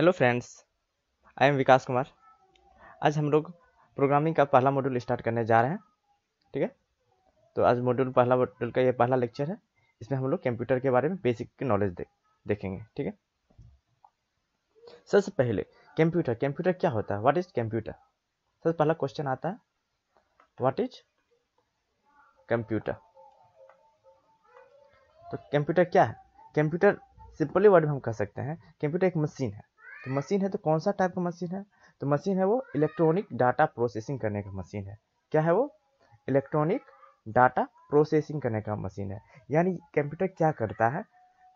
Hello friends, I am विकास कुमार। आज हम लोग प्रोग्रामिंग का पहला मॉड्यूल स्टार्ट करने जा रहे हैं। ठीक है, तो आज पहला मॉड्यूल का ये पहला लेक्चर है। इसमें हम लोग कंप्यूटर के बारे में बेसिक नॉलेज देखेंगे। ठीक है, सबसे पहले कंप्यूटर क्या होता है? What is computer? सबसे पहला क्वेश्चन आता है, व्हाट इज कंप्यूटर? तो कंप्यूटर क्या है? कंप्यूटर सिंपली वर्ड में हम कह सकते हैं कंप्यूटर एक मशीन है। तो मशीन है तो कौन सा टाइप का मशीन है? तो मशीन है वो इलेक्ट्रॉनिक डाटा प्रोसेसिंग करने का मशीन है। क्या है वो? इलेक्ट्रॉनिक डाटा प्रोसेसिंग करने का मशीन है। यानी कंप्यूटर क्या करता है?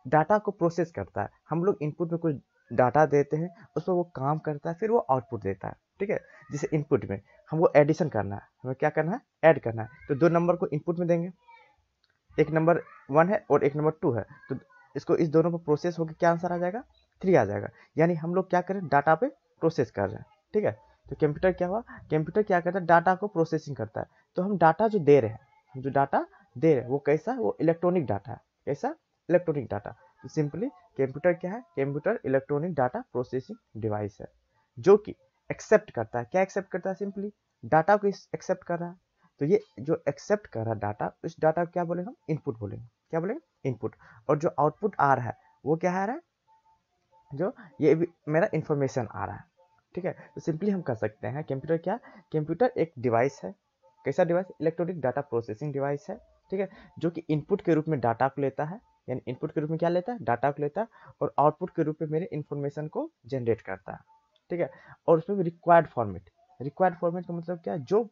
डाटा को प्रोसेस करता है। हम लोग इनपुट में कुछ डाटा देते हैं, उस पर वो काम करता है, फिर वो आउटपुट देता है। ठीक है, जैसे इनपुट में हमको एडिशन करना है, हमें क्या करना है? ऐड करना है। तो दो नंबर को इनपुट में देंगे, एक नंबर 1 है और एक नंबर 2 है, तो इसको इस दोनों पर प्रोसेस होकर क्या आंसर आ जाएगा? 3 आ जाएगा। यानी हम लोग क्या करें? डाटा पे प्रोसेस कर रहे हैं। ठीक है, तो कंप्यूटर क्या हुआ? कंप्यूटर क्या करता है? डाटा को प्रोसेसिंग करता है। तो हम डाटा जो दे रहे हैं, वो कैसा? वो इलेक्ट्रॉनिक डाटा है। कैसा? Electronic data. तो सिंपली कंप्यूटर क्या है? Computer electronic data processing device है जो कि एक्सेप्ट करता है। क्या एक्सेप्ट करता है? सिंपली डाटा को एक्सेप्ट कर रहा है। तो ये जो एक्सेप्ट कर रहा डाटा, उस डाटा को क्या बोलेंगे हम? इनपुट बोलेंगे। क्या बोलेंगे? इनपुट। और जो आउटपुट आ रहा है वो क्या आ रहा है? जो ये भी मेरा इंफॉर्मेशन आ रहा है। ठीक है, तो सिंपली हम कह सकते हैं कंप्यूटर क्या? कंप्यूटर एक डिवाइस है। कैसा device? Electronic data processing device है। ठीक है, जो कि इनपुट के रूप में डाटा को लेता है। यानी इनपुट के रूप में क्या लेता है? डाटा को लेता है, और आउटपुट के रूप में मेरे इंफॉर्मेशन को जनरेट करता है। ठीक है, और उसमें भी रिक्वायर्ड फॉर्मेट का मतलब क्या? जो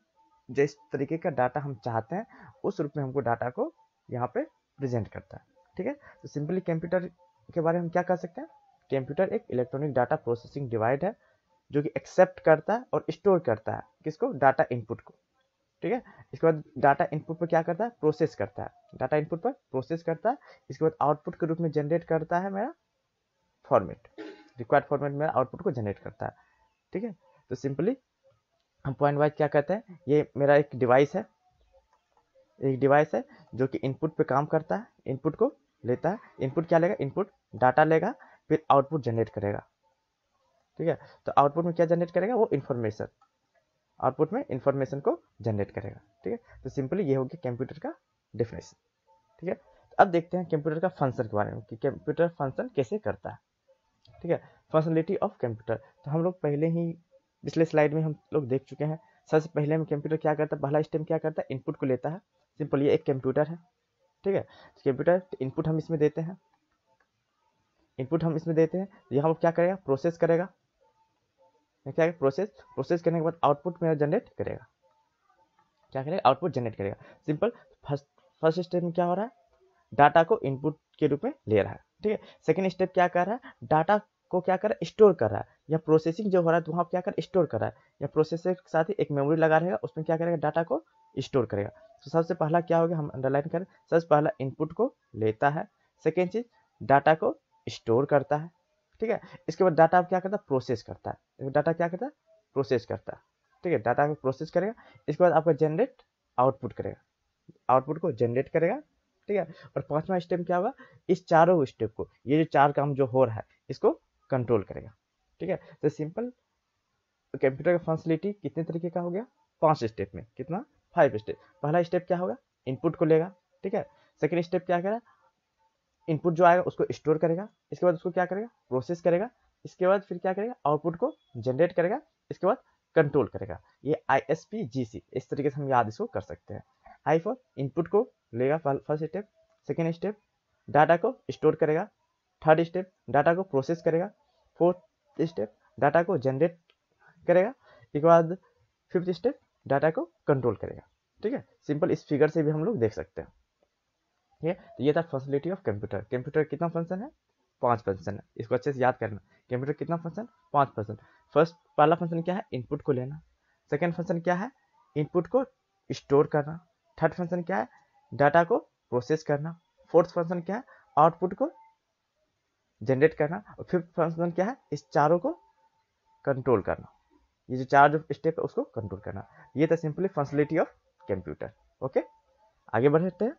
जिस तरीके का डाटा हम चाहते हैं उस रूप में हमको डाटा को यहाँ पे प्रेजेंट करता है। ठीक है, तो सिंपली कंप्यूटर के बारे में हम क्या कह सकते हैं? कंप्यूटर एक इलेक्ट्रॉनिक डाटा प्रोसेसिंग डिवाइस है जो कि एक्सेप्ट करता है और स्टोर करता है किसको? डाटा इनपुट को। ठीक है, इसके बाद डाटा इनपुट पर क्या करता है? प्रोसेस करता है। डाटा इनपुट पर प्रोसेस करता है, इसके बाद आउटपुट के रूप में जनरेट करता है मेरा फॉर्मेट, रिक्वायर्ड फॉर्मेट मेरा आउटपुट को जनरेट करता है। ठीक है, तो सिंपली हम पॉइंट वाइज क्या कहते हैं? ये मेरा एक डिवाइस है जो कि इनपुट पे काम करता है, इनपुट को लेता है। इनपुट क्या लेगा? इनपुट डाटा लेगा, फिर आउटपुट जनरेट करेगा। ठीक है, तो आउटपुट में क्या जनरेट करेगा? वो इन्फॉर्मेशन। आउटपुट में इन्फॉर्मेशन को जनरेट करेगा। ठीक है, तो सिंपली ये हो गया कंप्यूटर का डिफिनेशन। ठीक है, तो अब देखते हैं कंप्यूटर का फंक्शन के बारे में कि कंप्यूटर फंक्शन कैसे करता है। ठीक है, फंक्शनलिटी ऑफ कंप्यूटर। तो हम लोग पहले ही पिछले स्लाइड में हम लोग देख चुके हैं। सबसे पहले में कंप्यूटर क्या करता है? पहला स्टेप क्या करता है? इनपुट को लेता है। सिंपल, ये एक कंप्यूटर है। ठीक है, तो कंप्यूटर इनपुट हम इसमें देते हैं, यहाँ वो क्या करेगा? प्रोसेस करेगा। क्या है? प्रोसेस करने के बाद आउटपुट मेरा जनरेट करेगा। क्या करेगा? आउटपुट जनरेट करेगा। सिंपल, फर्स्ट स्टेप में क्या हो रहा है? डाटा को इनपुट के रूप में ले रहा है। ठीक है, सेकंड स्टेप क्या कर रहा है? डाटा को क्या कर रहा है? स्टोर कर रहा है। या प्रोसेसिंग जो हो रहा है तो वहाँ क्या कर? स्टोर कर रहा है। या प्रोसेसर के साथ ही एक मेमोरी लगा रहेगा, उसमें क्या करेगा? डाटा को स्टोर करेगा। तो सबसे पहला क्या हो गया? हम अंडरलाइन करें, सबसे पहला इनपुट को लेता है, सेकेंड चीज डाटा को स्टोर करता है। ठीक है, इसके बाद डाटा क्या करता है? प्रोसेस करता है। डाटा क्या करता है? प्रोसेस करता है। ठीक है, डाटा को प्रोसेस करेगा, इसके बाद आपका जनरेट आउटपुट करेगा, आउटपुट को जनरेट करेगा। ठीक है, और पांचवा स्टेप क्या होगा? इस चारों स्टेप को, ये जो चार काम जो हो रहा है इसको कंट्रोल करेगा। ठीक है, तो सिंपल कंप्यूटर का फंक्शनलिटी कितने तरीके का हो गया? 5 स्टेप में। कितना? 5 स्टेप। पहला स्टेप क्या होगा? इनपुट को लेगा। ठीक है, सेकेंड स्टेप क्या करेगा? इनपुट जो आएगा उसको स्टोर करेगा, इसके बाद उसको क्या करेगा? प्रोसेस करेगा, इसके बाद फिर क्या करेगा? आउटपुट को जनरेट करेगा, इसके बाद कंट्रोल करेगा। ये ISPGC, इस तरीके से हम याद इसको कर सकते हैं। आई फॉर इनपुट को लेगा first step, second step data को स्टोर करेगा, थर्ड स्टेप डाटा को प्रोसेस करेगा, फोर्थ स्टेप डाटा को जनरेट करेगा, इसके बाद फिफ्थ स्टेप डाटा को कंट्रोल करेगा। ठीक है, सिंपल इस फिगर से भी हम लोग देख सकते हैं। ठीक है, तो ये था फंक्शनलिटी ऑफ कंप्यूटर। कंप्यूटर कितना फंक्शन है? 5 फंक्शन है, इसको अच्छे से याद करना। कंप्यूटर कितना फंक्शन? 5 फंक्शन। फर्स्ट पहला फंक्शन क्या है? इनपुट को लेना। सेकेंड फंक्शन क्या है? इनपुट को स्टोर करना। थर्ड फंक्शन क्या है? डाटा को प्रोसेस करना। फोर्थ फंक्शन क्या है? आउटपुट को जनरेट करना। और फिफ्थ फंक्शन क्या है? इस चारों को कंट्रोल करना। ये जो चार जो स्टेप है उसको कंट्रोल करना। ये था simply functionality of computer. Okay, आगे बढ़ते हैं।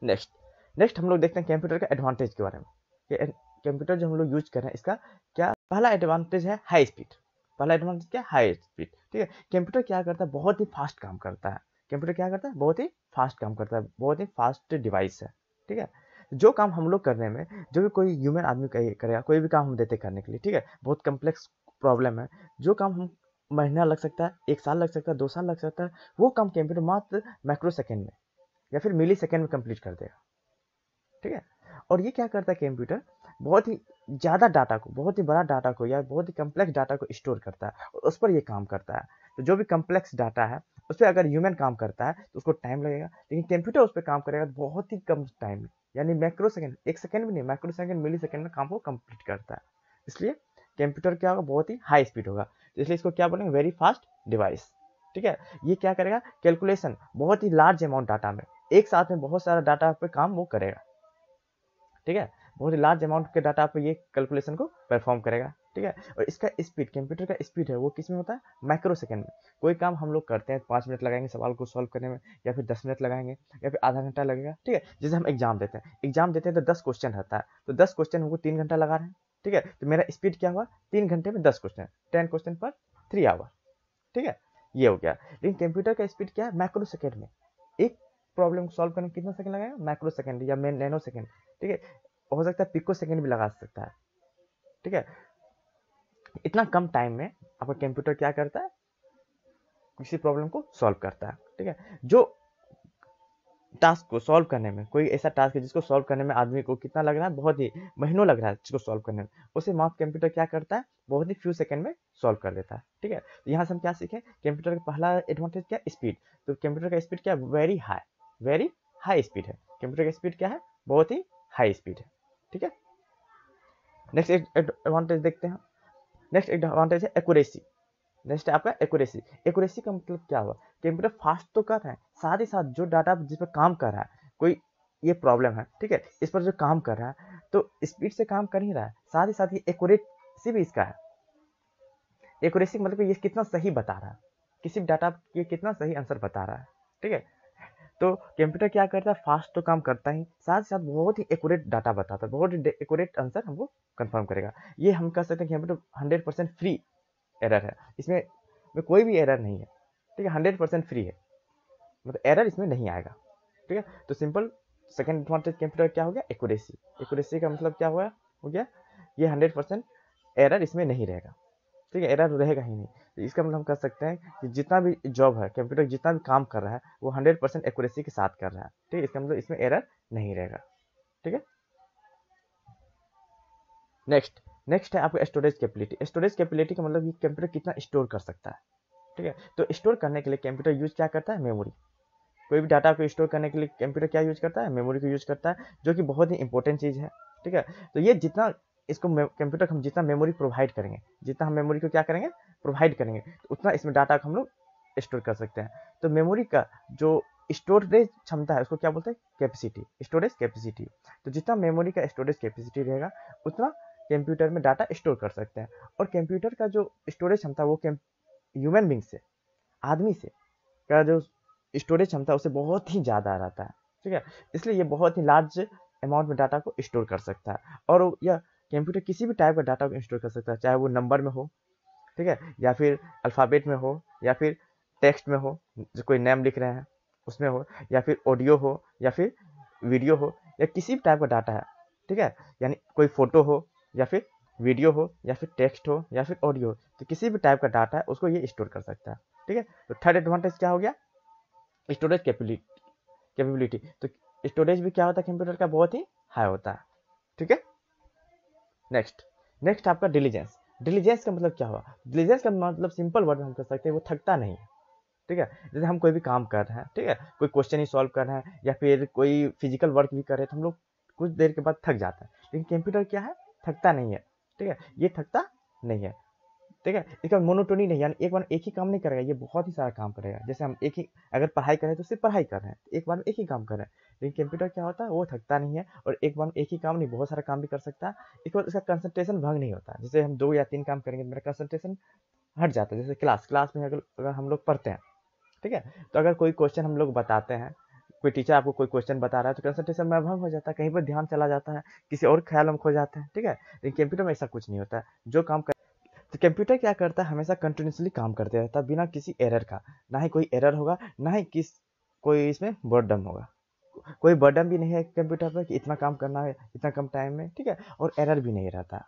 नेक्स्ट हम लोग देखते हैं कंप्यूटर का एडवांटेज के बारे में। कंप्यूटर जो हम लोग यूज कर रहे हैं इसका क्या पहला एडवांटेज है हाई स्पीड। पहला एडवांटेज क्या है? High speed. ठीक है, कंप्यूटर क्या करता है? बहुत ही फास्ट काम करता है। कंप्यूटर क्या करता है? बहुत ही फास्ट काम करता है, बहुत ही फास्ट डिवाइस है। ठीक है, जो काम हम लोग करने में, जो भी कोई ह्यूमन आदमी करेगा, कोई भी काम हम देते करने के लिए, ठीक है, बहुत कम्प्लेक्स प्रॉब्लम है, जो काम हम महीना लग सकता है, 1 साल लग सकता है, 2 साल लग सकता है, वो काम कंप्यूटर मात्र माइक्रो सेकेंड में या फिर मिली सेकेंड में कंप्लीट कर देगा। ठीक है, और ये क्या करता है कंप्यूटर? बहुत ही ज़्यादा डाटा को, बहुत ही बड़ा डाटा को या बहुत ही कम्प्लेक्स डाटा को स्टोर करता है और उस पर ये काम करता है। तो जो भी कम्प्लेक्स डाटा है उस पर अगर ह्यूमन काम करता है तो उसको टाइम लगेगा, लेकिन कंप्यूटर उस पर काम करेगा तो बहुत ही कम टाइम में, यानी माइक्रो सेकेंड, 1 सेकेंड भी नहीं, माइक्रो सेकेंड मिली सेकेंड में काम को कंप्लीट करता है। इसलिए कंप्यूटर क्या होगा? बहुत ही हाई स्पीड होगा, तो इसलिए इसको क्या बोलेंगे? Very fast device. ठीक है, ये क्या करेगा? कैलकुलेशन बहुत ही लार्ज अमाउंट डाटा में, एक साथ में बहुत सारा डाटा पे काम वो करेगा। ठीक है, बहुत ही लार्ज अमाउंट के डाटा पे ये कैलकुलेशन को परफॉर्म करेगा। ठीक है, और इसका स्पीड, कंप्यूटर का स्पीड है वो किस में होता है? माइक्रो सेकंड में। कोई काम हम लोग करते हैं 5 मिनट लगाएंगे सवाल को सॉल्व करने में, या फिर 10 मिनट लगाएंगे, या फिर आधा घंटा लगेगा। ठीक है, जैसे हम एग्जाम देते हैं, तो 10 क्वेश्चन रहता है, तो 10 क्वेश्चन हमको 3 घंटा लगा रहे हैं। ठीक है, तो मेरा स्पीड क्या हुआ? 3 घंटे में 10 क्वेश्चन, 10 क्वेश्चन पर 3 आवर। ठीक है, ये हो गया। लेकिन कंप्यूटर का स्पीड क्या है? माइक्रो सेकंड में। एक प्रॉब्लम को सॉल्व करने में कितना सेकंड लगेगा? माइक्रो सेकंड या नैनो सेकंड। ठीक है, हो सकता है पिको सेकंड भी लगा सकता है। ठीक है, इतना कम टाइम में आपका कंप्यूटर क्या करता है? किसी प्रॉब्लम को सॉल्व करता है। ठीक है, जो टास्क को सॉल्व करने में, कोई ऐसा टास्क है जिसको सॉल्व करने में आदमी को कितना लग रहा है? बहुत ही महीनों लग रहा है जिसको सॉल्व करने में, उसे माफ कंप्यूटर क्या करता है? बहुत ही फ्यू सेकंड में सॉल्व कर देता है। ठीक है, तो यहाँ से हम क्या सीखें? कंप्यूटर का पहला एडवांटेज क्या? स्पीड। तो कंप्यूटर का स्पीड क्या? वेरी हाई स्पीड है। कंप्यूटर का स्पीड क्या है? बहुत ही हाई स्पीड है। ठीक है, नेक्स्ट एडवांटेज देखते हैं। नेक्स्ट एडवांटेज है एक्यूरेसी। नेक्स्ट है आपका एक्यूरेसी। एक्यूरेसी का मतलब क्या हुआ? कंप्यूटर फास्ट तो कर रहा है, साथ ही साथ जो डाटा जिस पर काम कर रहा है, कोई ये प्रॉब्लम है, ठीक है, इस पर जो काम कर रहा है तो स्पीड से काम कर ही रहा है, साथ ही साथ ये एक्यूरेसी भी इसका है। एक्यूरेसी मतलब ये कितना सही बता रहा है, किसी भी डाटा ये कितना सही आंसर बता रहा है। ठीक है, तो कंप्यूटर क्या करता है? फास्ट तो काम करता ही, साथ ही साथ बहुत ही एक्यूरेट डाटा बताता है, बहुत ही एक्यूरेट आंसर हमको कंफर्म करेगा। ये हम कह सकते हैं कि कंप्यूटर 100% फ्री एरर है, इसमें कोई भी एरर नहीं है। ठीक है, 100% फ्री है, मतलब एरर इसमें नहीं आएगा। ठीक है, तो सिंपल सेकंड एडवांटेज कंप्यूटर क्या हो गया? एक्यूरेसी। एक्यूरेसी का मतलब क्या हुआ? हो गया ये 100% एरर इसमें नहीं रहेगा। ठीक है, एरर रहेगा ही नहीं। तो इसका मतलब हम कह सकते हैं कि जितना भी जॉब है, कंप्यूटर जितना भी काम कर रहा है वो 100% एक्यूरेसी के साथ कर रहा है। ठीक है, इसका मतलब इसमें एरर नहीं रहेगा। ठीक है, नेक्स्ट है आपका स्टोरेज कैपेबिलिटी। स्टोरेज कैपेबिलिटी का मतलब कि कंप्यूटर कितना स्टोर कर सकता है। ठीक है, तो स्टोर करने के लिए कंप्यूटर यूज क्या करता है? मेमोरी। कोई भी डाटा को स्टोर करने के लिए कंप्यूटर क्या यूज करता है? मेमोरी को यूज करता है, जो कि बहुत ही इंपॉर्टेंट चीज़ है। ठीक है, तो ये जितना इसको कंप्यूटर को हम जितना मेमोरी प्रोवाइड करेंगे, जितना हम मेमोरी को क्या करेंगे? प्रोवाइड करेंगे, तो उतना इसमें डाटा को हम लोग स्टोर कर सकते हैं। तो मेमोरी का जो स्टोरेज क्षमता है उसको क्या बोलते हैं? Capacity, storage capacity. तो जितना मेमोरी का स्टोरेज कैपेसिटी रहेगा उतना कंप्यूटर में डाटा स्टोर कर सकते हैं। और कंप्यूटर का जो स्टोरेज क्षमता वो ह्यूमन बींग से, आदमी से का जो स्टोरेज क्षमता उससे बहुत ही ज़्यादा रहता है। ठीक है, इसलिए ये बहुत ही लार्ज अमाउंट में डाटा को स्टोर कर सकता है। और यह कंप्यूटर किसी भी टाइप का डाटा को स्टोर कर सकता है, चाहे वो नंबर में हो, ठीक है, या फिर अल्फ़ाबेट में हो, या फिर टेक्स्ट में हो, जो कोई नेम लिख रहे हैं उसमें हो, या फिर ऑडियो हो, या फिर वीडियो हो, या किसी भी टाइप का डाटा है। ठीक है, यानी कोई फोटो हो, या फिर वीडियो हो, या फिर टेक्स्ट हो, या फिर ऑडियो हो, तो किसी भी टाइप का डाटा है उसको ये स्टोर कर सकता है। ठीक है, तो थर्ड एडवांटेज क्या हो गया? Storage capability. तो स्टोरेज भी क्या होता है कंप्यूटर का? बहुत ही हाई होता है। ठीक है, नेक्स्ट आपका डिलीजेंस। डिलीजेंस का मतलब क्या हुआ? डिलीजेंस का मतलब सिंपल वर्ड में हम कह सकते हैं वो थकता नहीं है। ठीक है, जैसे हम कोई भी काम कर रहे हैं, ठीक है, कोई क्वेश्चन ही सॉल्व कर रहे हैं या फिर कोई फिजिकल वर्क भी कर रहे हैं, तो हम लोग कुछ देर के बाद थक जाता है, लेकिन कंप्यूटर क्या है? थकता नहीं है। ठीक है, ये थकता नहीं है। ठीक है, इसका मोनोटोनी नहीं, यानी एक बार एक ही काम नहीं करेगा, ये बहुत ही सारा काम करेगा। जैसे हम एक ही अगर पढ़ाई करें तो सिर्फ पढ़ाई कर रहे हैं, एक बार में एक ही काम कर रहे हैं, लेकिन कंप्यूटर क्या होता है? वो थकता नहीं है, और एक बार में एक ही काम नहीं, बहुत सारा काम भी कर सकता है। इसके बाद इसका कंसंट्रेशन भंग नहीं होता। जैसे हम 2 या 3 काम करेंगे तो मेरा कंसंट्रेशन हट जाता है। जैसे क्लास में अगर हम लोग पढ़ते हैं, ठीक है, तो अगर कोई क्वेश्चन हम लोग बताते हैं कोई टीचर आपको कोई क्वेश्चन बता रहा है तो कंसंट्रेशन में भंग हो जाता है, कहीं पर ध्यान चला जाता है, किसी और ख्याल में खो जाते हैं, ठीक है। लेकिन कंप्यूटर में ऐसा कुछ नहीं होता है, जो काम कर तो कंप्यूटर क्या करता है, हमेशा कंटिन्यूसली काम करते रहता है बिना किसी एरर का। ना ही कोई एरर होगा, ना ही कोई इसमें बर्डन होगा। कोई बर्डन भी नहीं है कंप्यूटर पर कि इतना काम करना है इतना कम टाइम में, ठीक है, और एरर भी नहीं रहता,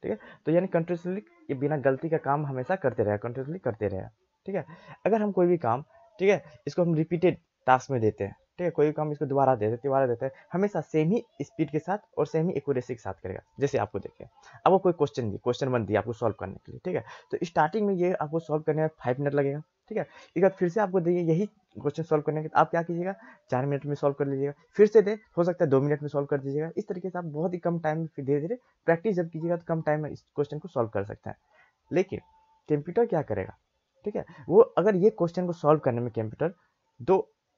ठीक है। तो यानी कंटिन्यूसली ये बिना गलती का काम हमेशा करते रहे, कंटिन्यूसली करते रहे, ठीक है। अगर हम कोई भी काम, ठीक है, इसको हम रिपीटेड टास्क में देते हैं, ठीक है, कोई भी काम इसको दोबारा देते हैं, हमेशा सेम ही स्पीड के साथ और सेम ही एक्यूरेसी के साथ करेगा। जैसे आपको देखिए, आपको कोई क्वेश्चन 1 दिया आपको सॉल्व करने के लिए, ठीक है, तो स्टार्टिंग में ये आपको सॉल्व करने में 5 मिनट लगेगा, ठीक है। एक बार फिर से आपको दिए यही क्वेश्चन सॉल्व करने के, आप क्या कीजिएगा, 4 मिनट में सॉल्व कर लीजिएगा, फिर से दे, हो सकता है 2 मिनट में सॉल्व कर दीजिएगा। इस तरीके से आप बहुत ही कम टाइम में फिर धीरे धीरे प्रैक्टिस जब कीजिएगा तो कम टाइम में इस क्वेश्चन को सॉल्व कर सकते हैं। लेकिन कंप्यूटर क्या करेगा, ठीक है, वो अगर ये क्वेश्चन को सॉल्व करने में कंप्यूटर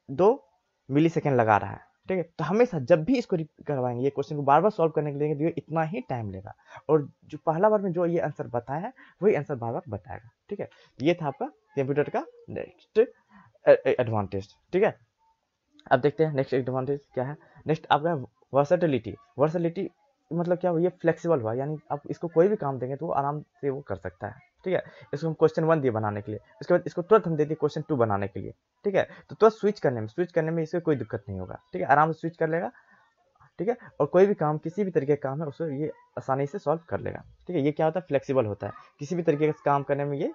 दो मिली सेकेंड लगा रहा है, ठीक है, तो हमेशा जब भी इसको करवाएंगे, ये क्वेश्चन को बार बार सॉल्व करने के लिए तो इतना ही टाइम लेगा, और जो पहला बार में जो ये आंसर बताया है वही आंसर बार बार बताएगा, ठीक है। ये था आपका कंप्यूटर का नेक्स्ट एडवांटेज, ठीक है। अब देखते हैं नेक्स्ट एडवांटेज क्या है। नेक्स्ट आपका वर्सेटिलिटी मतलब क्या हुआ, ये फ्लेक्सिबल हुआ, यानी आप इसको कोई भी काम देंगे तो वो आराम से वो कर सकता है, ठीक है। इसको हम क्वेश्चन 1 दिए बनाने के लिए, उसके बाद इसको तुरंत हम दे दिए क्वेश्चन 2 बनाने के लिए, ठीक है, तो तुरंत स्विच करने में इससे कोई दिक्कत नहीं होगा, ठीक है, आराम से स्विच कर लेगा, ठीक है, और कोई भी काम किसी भी तरीके का काम है उसको ये आसानी से सॉल्व कर लेगा, ठीक है। ये क्या होता है, फ्लेक्सिबल होता है, किसी भी तरीके का काम करने में ये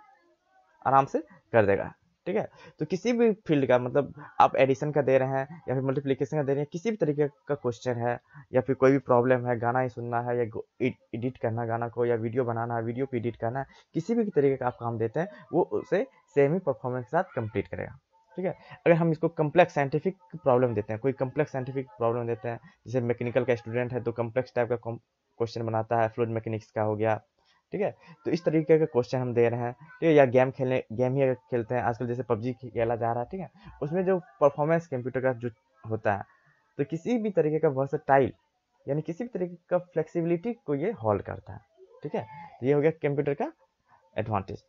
आराम से कर देगा, ठीक है। तो किसी भी फील्ड का, मतलब आप एडिशन का दे रहे हैं या फिर मल्टीप्लिकेशन का दे रहे हैं, किसी भी तरीके का क्वेश्चन है या फिर कोई भी प्रॉब्लम है, गाना ही सुनना है या एडिट करना गाना को, या वीडियो बनाना है, वीडियो को एडिट करना है, किसी भी तरीके का आप काम देते हैं वो उसे सेम ही परफॉर्मेंस के साथ कंप्लीट करेगा, ठीक है। अगर हम इसको कम्प्लेक्स साइंटिफिक प्रॉब्लम देते हैं, कोई कम्प्लेक्स साइंटिफिक प्रॉब्लम देते हैं, जैसे मैकेनिकल का स्टूडेंट है तो कम्प्लेक्स टाइप का क्वेश्चन बनाता है, फ्लूइड मैकेनिक्स का हो गया, ठीक है, तो इस तरीके का क्वेश्चन हम दे रहे हैं, ठीक है, या गेम ही अगर खेलते हैं आजकल, जैसे पबजी खेला जा रहा है, ठीक है, उसमें जो परफॉर्मेंस कंप्यूटर का जो होता है, तो किसी भी तरीके का वर्सेटाइल यानी किसी भी तरीके का फ्लेक्सिबिलिटी को ये होल्ड करता है, ठीक है। तो ये हो गया कंप्यूटर का एडवांटेज,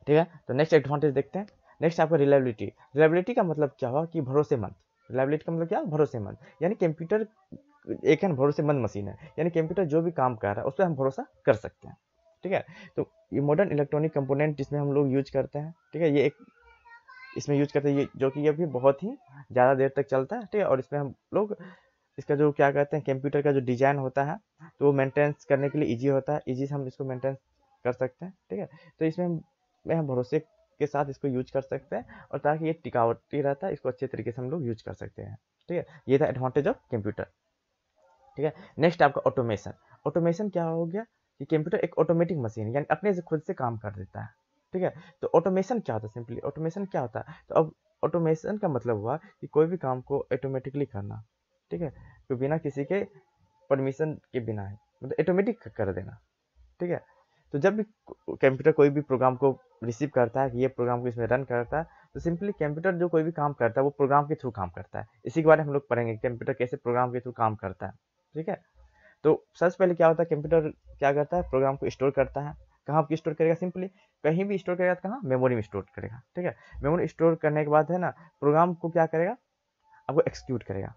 ठीक है। तो नेक्स्ट एडवांटेज देखते हैं। नेक्स्ट आपका रिलायबिलिटी का मतलब क्या हुआ कि भरोसेमंद। रिलायबिलिटी का मतलब क्या, भरोसेमंद, यानी कंप्यूटर एक भरोसेमंद मशीन है, यानी कंप्यूटर जो भी काम कर रहा है उस पर हम भरोसा कर सकते हैं, ठीक है। तो ये मॉडर्न इलेक्ट्रॉनिक कंपोनेंट जिसमें हम लोग यूज करते हैं, ठीक है, ये एक इसमें यूज करते हैं ये, जो कि ये भी बहुत ही ज़्यादा देर तक चलता है, ठीक है, और इसमें हम लोग इसका जो क्या कहते हैं, कंप्यूटर का जो डिजाइन होता है तो वो मेंटेनेंस करने के लिए ईजी होता है, ईजी से हम इसको मेंटेन कर सकते हैं, ठीक है। तो इसमें हम भरोसे के साथ इसको यूज कर सकते हैं, और ताकि ये टिकावटी रहता है, इसको अच्छे तरीके से हम लोग यूज कर सकते हैं, ठीक है। ये था एडवांटेज ऑफ कंप्यूटर, ठीक है। नेक्स्ट आपका ऑटोमेशन क्या हो गया कि कंप्यूटर एक ऑटोमेटिक मशीन है, यानी अपने से खुद से काम कर देता है, ठीक है। तो ऑटोमेशन क्या होता है, सिंपली ऑटोमेशन क्या होता है, तो अब ऑटोमेशन का मतलब हुआ कि कोई भी काम को ऑटोमेटिकली करना, ठीक है, तो बिना किसी के परमिशन के बिना है, मतलब ऑटोमेटिक कर देना, ठीक है। तो जब भी कंप्यूटर कोई भी प्रोग्राम को रिसीव करता है कि ये प्रोग्राम को इसमें रन करता है, तो सिंपली कंप्यूटर जो कोई भी काम करता है वो प्रोग्राम के थ्रू काम करता है। इसी के बारे में हम लोग पढ़ेंगे कंप्यूटर कैसे प्रोग्राम के थ्रू काम करता है, ठीक है। तो सबसे पहले क्या होता है, कंप्यूटर क्या करता है, प्रोग्राम को स्टोर करता है। कहाँ पर स्टोर करेगा, सिंपली कहीं भी स्टोर करेगा, तो कहाँ, मेमोरी में स्टोर करेगा, ठीक है। मेमोरी स्टोर करने के बाद है ना, प्रोग्राम को क्या करेगा, आपको एक्सिक्यूट करेगा,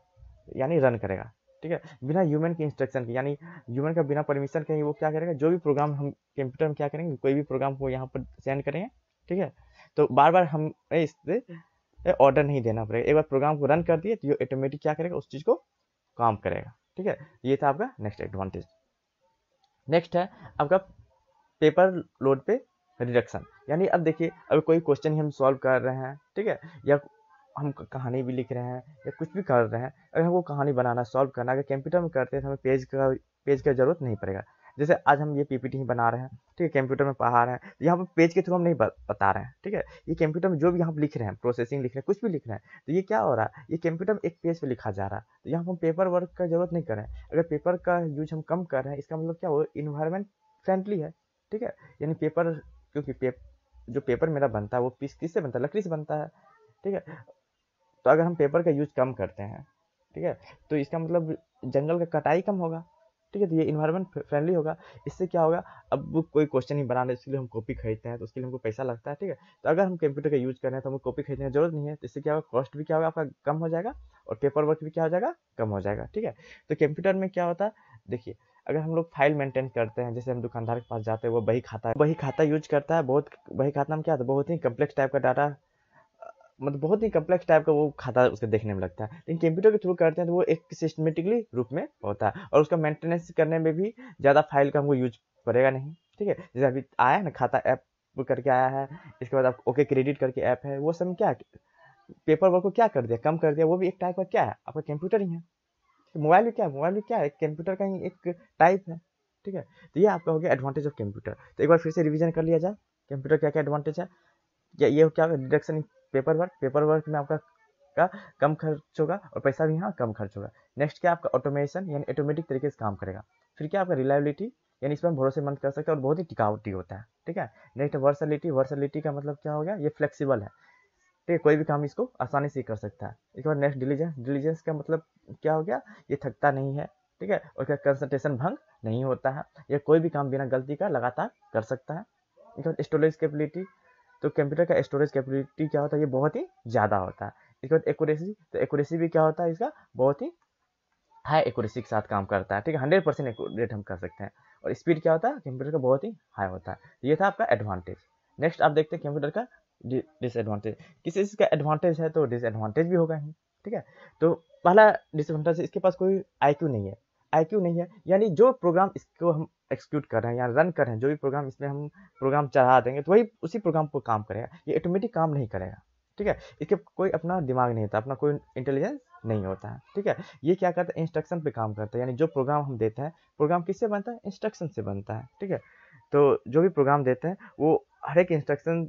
यानी रन करेगा, ठीक है, बिना ह्यूमन के इंस्ट्रक्शन के, यानी ह्यूमन का बिना परमिशन के वो क्या करेगा, जो भी प्रोग्राम हम कंप्यूटर में क्या करेंगे, कोई भी प्रोग्राम को यहाँ पर सेंड करेंगे, ठीक है। तो बार बार हम इससे ऑर्डर नहीं देना पड़ेगा, एक बार प्रोग्राम को रन कर दिए तो ये ऑटोमेटिक क्या करेगा, उस चीज़ को काम करेगा, ठीक है। ये था आपका नेक्स्ट एडवांटेज। नेक्स्ट है आपका पेपर लोड पे रिडक्शन, यानी अब देखिए, अगर कोई क्वेश्चन ही हम सॉल्व कर रहे हैं, ठीक है, या हम कहानी भी लिख रहे हैं या कुछ भी कर रहे हैं, अगर हमको कहानी बनाना सॉल्व करना, अगर कंप्यूटर में करते हैं तो हमें पेज का जरूरत नहीं पड़ेगा। जैसे आज हम ये पीपीटी ही बना रहे हैं, ठीक है, कंप्यूटर में पढ़ा रहे हैं, तो यहाँ पर पेज के थ्रू हम नहीं बता रहे हैं, ठीक है। ये कंप्यूटर में जो भी यहाँ पर लिख रहे हैं, प्रोसेसिंग लिख रहे हैं, कुछ भी लिख रहे हैं, तो ये क्या हो रहा है, ये कंप्यूटर में एक पेज पे लिखा जा रहा है, तो यहाँ पर हम पेपर वर्क का जरूरत नहीं कर रहे हैं। अगर पेपर का यूज हम कम कर रहे हैं, इसका मतलब क्या हो, इन्वायरमेंट फ्रेंडली है, ठीक है, यानी पेपर, क्योंकि जो पेपर मेरा बनता है वो किससे बनता है, लकड़ी से बनता है, ठीक है। तो अगर हम पेपर का यूज कम करते हैं, ठीक है, तो इसका मतलब जंगल का कटाई कम होगा, ठीक ठीक है। तो ये इन्वायरमेंट फ्रेंडली होगा। इससे क्या होगा, अब वो कोई क्वेश्चन ही बनाने इसके लिए हम कॉपी खरीदते हैं, तो उसके लिए हमको पैसा लगता है, ठीक है। तो अगर हम कंप्यूटर का यूज़ कर रहे हैं तो हमको कॉपी खरीदने की जरूरत नहीं है। तो इससे क्या होगा, कॉस्ट भी क्या होगा आपका कम हो जाएगा, और पेपर वर्क भी क्या हो जाएगा, कम हो जाएगा, ठीक है। तो कंप्यूटर में क्या होता है, देखिए अगर हम लोग फाइल मेंटेन करते हैं, जैसे हम दुकानदार के पास जाते हैं, वो बही खाता यूज करता है। बहुत बही खाता में क्या होता है, बहुत ही कम्प्लेक्स टाइप का डाटा, मतलब बहुत ही कम्प्लेक्स टाइप का वो खाता उसके देखने में लगता है। लेकिन कंप्यूटर के थ्रू करते हैं तो वो एक सिस्टमेटिकली रूप में होता है, और उसका मेंटेनेंस करने में भी ज़्यादा फाइल का हमको यूज पड़ेगा नहीं, ठीक है। जैसे अभी आया ना खाता ऐप करके आया है, इसके बाद आप ओके क्रेडिट करके ऐप है, वो सब क्या पेपर वर्क को क्या कर दिया, कम कर दिया। वो भी एक टाइप का क्या है, आपका कंप्यूटर ही है। मोबाइल भी क्या है, मोबाइल भी क्या है, कंप्यूटर का ही एक टाइप है, ठीक है। तो ये आपका हो गया एडवांटेज ऑफ कंप्यूटर। तो एक बार फिर से रिवीजन कर लिया जाए, कंप्यूटर क्या क्या एडवांटेज है। ये क्या होगा, डिडक्शन इन पेपर वर्क में आपका का कम खर्च होगा, और पैसा भी यहाँ कम खर्च होगा। नेक्स्ट क्या आपका ऑटोमेशन, यानी ऑटोमेटिक तरीके से काम करेगा। फिर क्या आपका रिलायबिलिटी, यानी इस पर हम भरोसेमंद कर सकते हैं और बहुत ही टिकाऊटी होता है, ठीक है। नेक्स्ट वर्सलिटी का मतलब क्या हो गया, ये फ्लेक्सिबल है, ठीक है, कोई भी काम इसको आसानी से कर सकता है। इसके बाद नेक्स्ट डिलीजेंस का मतलब क्या हो गया, ये थकता नहीं है, ठीक है, और क्या कंसंट्रेशन भंग नहीं होता है, ये कोई भी काम बिना गलती का लगातार कर सकता है। इसके बाद स्टोरेज कैपेबिलिटी, तो कंप्यूटर का स्टोरेज कैपेबिलिटी क्या होता है, ये बहुत ही ज़्यादा होता है। इसके बाद एक्यूरेसी, तो एक्यूरेसी भी क्या होता है इसका, बहुत ही हाई एक्यूरेसी के साथ काम करता है, ठीक है, 100% एक्यूरेट हम कर सकते हैं। और स्पीड क्या होता है कंप्यूटर का, बहुत ही हाई होता है। ये था आपका एडवांटेज। नेक्स्ट आप देखते हैं कंप्यूटर का डिसएडवांटेज। किसी चीज़ का एडवांटेज है तो डिसएडवांटेज भी होगा ही, ठीक है। तो पहला डिसएडवांटेज, इसके पास कोई आईक्यू नहीं है। आईक्यू नहीं है यानी जो प्रोग्राम इसको हम एक्सिक्यूट कर रहे हैं या रन कर रहे हैं, जो भी प्रोग्राम इसमें हम प्रोग्राम चढ़ा देंगे तो वही उसी प्रोग्राम पर काम करेगा, ये ऑटोमेटिक काम नहीं करेगा, ठीक है। इसके कोई अपना दिमाग नहीं होता, अपना कोई इंटेलिजेंस नहीं होता है, ठीक है। ये क्या करता है, इंस्ट्रक्शन पे काम करता है, यानी जो प्रोग्राम हम देते हैं, प्रोग्राम किससे बनता है, इंस्ट्रक्शन से बनता है, ठीक है। तो जो भी प्रोग्राम देते हैं वो हर एक इंस्ट्रक्शन,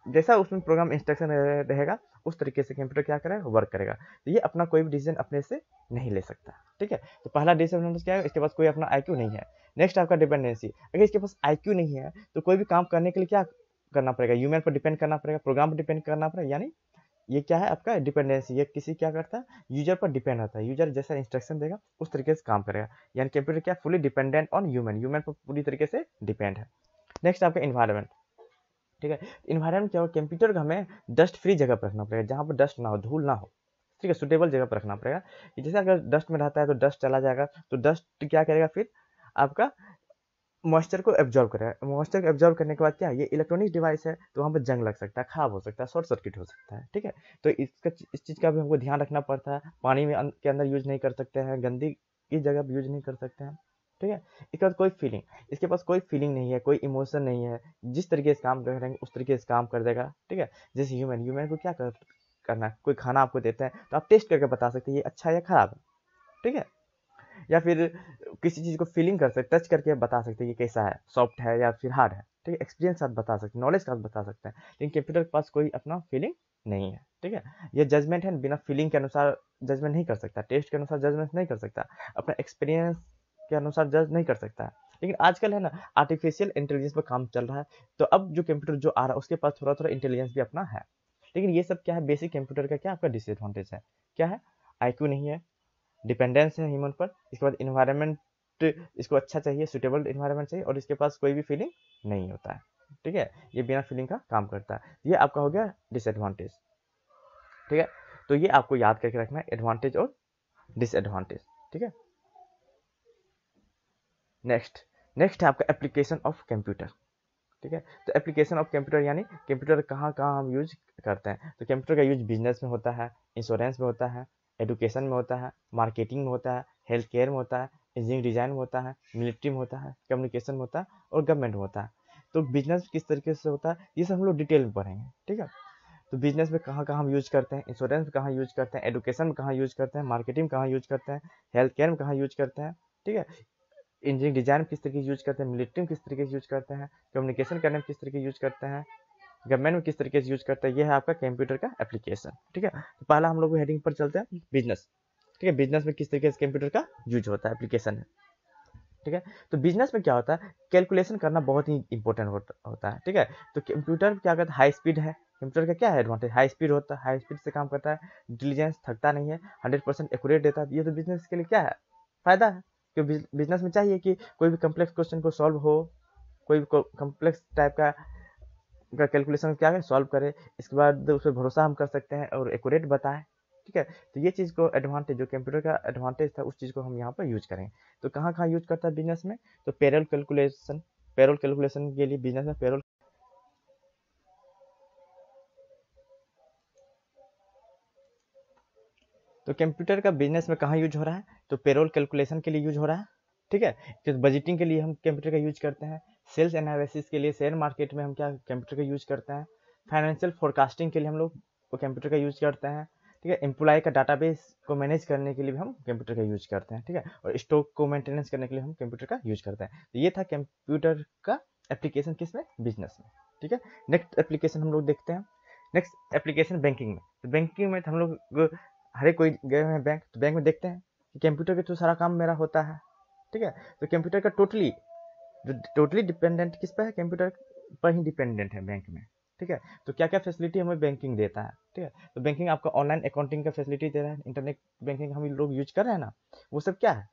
जैसा उसमें प्रोग्राम इंस्ट्रक्शन रहेगा उस तरीके से कंप्यूटर क्या करेगा, वर्क करेगा। तो ये अपना कोई भी डिसीजन अपने से नहीं ले सकता, ठीक है। तो पहला डिसएडवांटेज क्या है, इसके पास कोई अपना आईक्यू नहीं है। नेक्स्ट आपका डिपेंडेंसी, अगर इसके पास आईक्यू नहीं है तो कोई भी काम करने के लिए क्या करना पड़ेगा, ह्यूमन पर डिपेंड करना पड़ेगा, प्रोग्राम पर डिपेंड करना पड़ेगा, यानी ये क्या है आपका डिपेंडेंसी, ये किसी क्या करता है, यूजर पर डिपेंड होता है। यूजर जैसा इंस्ट्रक्शन देगा उस तरीके से काम करेगा, यानी कंप्यूटर क्या फुली डिपेंडेंट ऑन ह्यूमन पर पूरी तरीके से डिपेंड है। नेक्स्ट आपका इन्वायरमेंट, ठीक है। इन्वायरमेंट क्या हो, कंप्यूटर को हमें डस्ट फ्री जगह पर रखना पड़ेगा, जहाँ पर डस्ट ना हो, धूल ना हो, ठीक है, सुटेबल जगह पर रखना पड़ेगा। जैसे अगर डस्ट में रहता है तो डस्ट चला जाएगा, तो डस्ट क्या करेगा, फिर आपका मॉइस्चर को एब्जॉर्व करेगा। मॉइस्चर को एब्जॉर्व करने के बाद क्या, ये इलेक्ट्रॉनिक डिवाइस है तो वहाँ पर जंग लग सकता है, खराब हो सकता है, शॉर्ट सर्किट हो सकता है, ठीक है। तो इस चीज़ का भी हमको ध्यान रखना पड़ता है। पानी में के अंदर यूज नहीं कर सकते हैं, गंदी की जगह यूज नहीं कर सकते हैं, ठीक है। इसके बाद कोई फीलिंग, इसके पास कोई फीलिंग नहीं है, कोई इमोशन नहीं है, जिस तरीके से काम करेंगे उस तरीके से काम कर देगा, ठीक है। जैसे ह्यूमन को क्या करना है, कोई खाना आपको देता है तो आप टेस्ट करके बता सकते हैं ये अच्छा है या खराब है, ठीक है। या फिर किसी चीज़ को फीलिंग कर सकते, टच करके बता सकते हैं ये कैसा है, सॉफ्ट है या फिर हार्ड है, ठीक है। एक्सपीरियंस साथ बता सकते हैं, नॉलेज के साथ बता सकते हैं। लेकिन कंप्यूटर के पास कोई अपना फीलिंग नहीं है, ठीक है। ये जजमेंट है, बिना फीलिंग के अनुसार जजमेंट नहीं कर सकता, टेस्ट के अनुसार जजमेंट नहीं कर सकता, अपना एक्सपीरियंस के अनुसार जज नहीं कर सकता है। लेकिन आजकल है ना, आर्टिफिशियल इंटेलिजेंस पर काम चल रहा है, तो अब जो कंप्यूटर जो आ रहा है उसके पास थोड़ा थोड़ा इंटेलिजेंस भी अपना है। लेकिन ये सब क्या है, बेसिक कंप्यूटर का क्या आपका डिसएडवांटेज है, क्या है, आईक्यू नहीं है, डिपेंडेंस है ह्यूमन पर, इसके बाद इन्वायरमेंट इसको अच्छा चाहिए, सुटेबल इन्वायरमेंट चाहिए, और इसके पास कोई भी फीलिंग नहीं होता है, ठीक है। ये बिना फीलिंग का काम करता है। ये आपका हो गया डिसएडवांटेज, ठीक है। तो ये आपको याद करके रखना है, एडवांटेज और डिसएडवांटेज, ठीक है। नेक्स्ट है आपका एप्लीकेशन ऑफ कंप्यूटर, ठीक है। तो एप्लीकेशन ऑफ कंप्यूटर यानी कंप्यूटर कहाँ कहाँ हम यूज करते हैं। तो कंप्यूटर का यूज बिजनेस में होता है, इंश्योरेंस में होता है, एडुकेशन में होता है, मार्केटिंग में होता है, हेल्थ केयर में होता है, इंजीनियरिंग डिजाइन में होता है, मिलिट्री में होता है, कम्युनिकेशन में होता है, और गवर्नमेंट में होता है। तो बिजनेस किस तरीके से होता है ये सब हम लोग डिटेल में पढ़ेंगे, ठीक है। तो बिजनेस में कहाँ कहाँ हम यूज करते हैं, इंश्योरेंस में कहाँ यूज करते हैं, एडुकेशन में कहाँ यूज करते हैं, मार्केटिंग में कहाँ यूज करते हैं, हेल्थ केयर में कहाँ यूज करते हैं, ठीक है। इंजीनियरिंग डिजाइन में किस तरीके से यूज करते हैं, मिलिट्री में किस तरीके से यूज करते हैं, कम्युनिकेशन करने में किस तरीके से यूज करते हैं, गवर्नमेंट में किस तरीके से यूज करते हैं। ये है आपका कंप्यूटर का एप्लीकेशन, ठीक है। तो पहला हम लोग हेडिंग पर चलते हैं, बिजनेस, ठीक है। बिजनेस में किस तरीके से कंप्यूटर का यूज होता है, एप्लीकेशन है, ठीक है। तो बिजनेस में क्या होता है, कैलकुलेशन करना बहुत ही इंपॉर्टेंट होता है, ठीक है। तो कंप्यूटर क्या करता है, हाई स्पीड है, कंप्यूटर का क्या है एडवांटेज, हाई स्पीड होता है, हाई स्पीड से काम करता है, इंटेलिजेंस थकता नहीं है, 100% एक्यूरेट देता है। ये तो बिजनेस के लिए क्या है, फायदा है, क्योंकि बिजनेस में चाहिए कि कोई भी कम्प्लेक्स क्वेश्चन को सॉल्व हो, कोई भी कम्प्लेक्स टाइप का कैलकुलेशन क्या है सॉल्व करे, इसके बाद उस पर भरोसा हम कर सकते हैं और एक्यूरेट बताए। ठीक है, तो ये चीज़ को एडवांटेज, जो कंप्यूटर का एडवांटेज था, उस चीज़ को हम यहाँ पर यूज करेंगे। तो कहाँ कहाँ यूज करता है बिजनेस में? तो पेरोल कैलकुलेशन के लिए बिजनेस में पेरोल, तो कंप्यूटर का बिजनेस में कहाँ यूज हो रहा है? तो पेरोल कैलकुलेशन के लिए यूज हो रहा है। ठीक है, फिर बजटिंग के लिए हम कंप्यूटर का यूज करते हैं। सेल्स एनालिसिस के लिए शेयर मार्केट में हम क्या कंप्यूटर का यूज करते हैं। फाइनेंशियल फोरकास्टिंग के लिए हम लोग कंप्यूटर का यूज करते हैं। ठीक है, एम्प्लॉय का डाटाबेस को मैनेज करने के लिए भी हम कंप्यूटर का यूज करते हैं। ठीक है, और स्टॉक को मेंटेनेंस करने के लिए हम कंप्यूटर का यूज करते हैं। तो ये था कंप्यूटर का एप्लीकेशन किसमें? बिजनेस में। ठीक है, नेक्स्ट एप्लीकेशन हम लोग देखते हैं। नेक्स्ट एप्लीकेशन बैंकिंग में। तो बैंकिंग में तो हम लोग हर एक कोई गए हुए हैं बैंक, तो बैंक में देखते हैं कि कंप्यूटर के थ्रू सारा काम मेरा होता है। ठीक है, तो कंप्यूटर का टोटली डिपेंडेंट किस पर है? कंप्यूटर पर ही डिपेंडेंट है बैंक में। ठीक है, तो क्या क्या फैसिलिटी हमें बैंकिंग देता है? ठीक है, तो बैंकिंग आपका ऑनलाइन अकाउंटिंग का फैसिलिटी दे रहा है, इंटरनेट बैंकिंग हम लोग यूज कर रहे हैं ना, वो सब क्या है?